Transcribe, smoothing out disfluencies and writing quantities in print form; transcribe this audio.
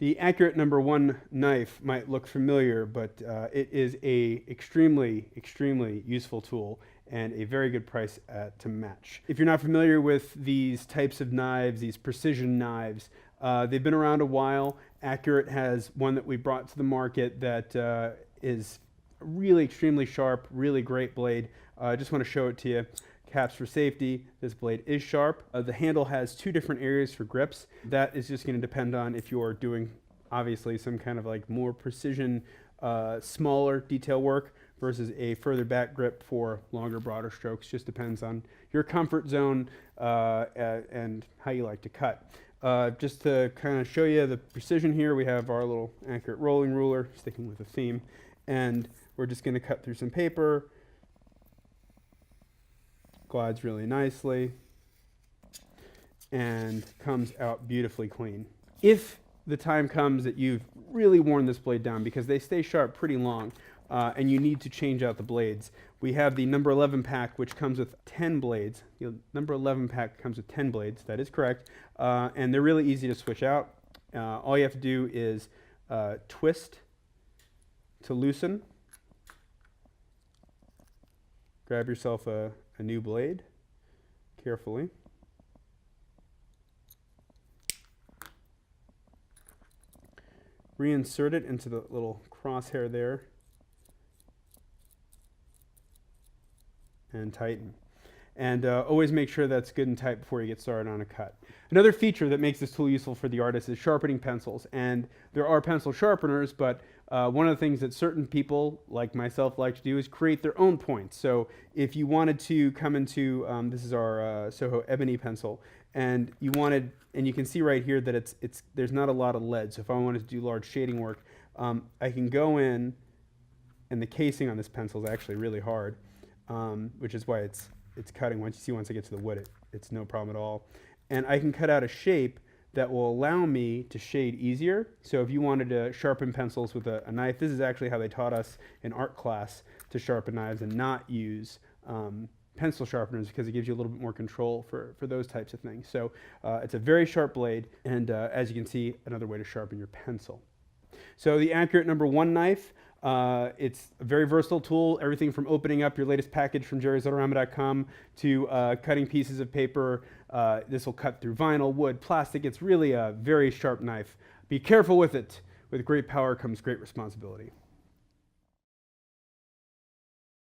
The Acurit #1 knife might look familiar, but it is a extremely useful tool and a very good price to match. If you're not familiar with these types of knives, these precision knives, they've been around a while. Acurit has one that we brought to the market that is really extremely sharp, really great blade. I just want to show it to you. Caps for safety. This blade is sharp. The handle has two different areas for grips. That is just going to depend on if you're doing obviously some kind of like more precision, smaller detail work versus a further back grip for longer, broader strokes. Just depends on your comfort zone and how you like to cut. Just to kind of show you the precision here, we have our little Acurit rolling ruler, sticking with the theme, and we're just going to cut through some paper. Glides really nicely and comes out beautifully clean. If the time comes that you've really worn this blade down, because they stay sharp pretty long, and you need to change out the blades, we have the number 11 pack, which comes with 10 blades. The number 11 pack comes with 10 blades, that is correct, and they're really easy to switch out. All you have to do is twist to loosen. Grab yourself a new blade carefully. Reinsert it into the little crosshair there and tighten. And always make sure that's good and tight before you get started on a cut. Another feature that makes this tool useful for the artist is sharpening pencils. And there are pencil sharpeners, but one of the things that certain people, like myself, like to do is create their own points. So if you wanted to come into, this is our Soho Ebony pencil, and you wanted, and you can see right here that there's not a lot of lead. So if I wanted to do large shading work, I can go in, and the casing on this pencil is actually really hard, which is why it's cutting. Once I get to the wood, it's no problem at all. And I can cut out a shape that will allow me to shade easier. So if you wanted to sharpen pencils with a knife, this is actually how they taught us in art class to sharpen knives and not use pencil sharpeners, because it gives you a little bit more control for those types of things. So it's a very sharp blade, and as you can see, another way to sharpen your pencil. So the Acurit #1 knife, it's a very versatile tool, everything from opening up your latest package from jerry's.artarama.com to cutting pieces of paper. This will cut through vinyl, wood, plastic. It's really a very sharp knife. Be careful with it. With great power comes great responsibility.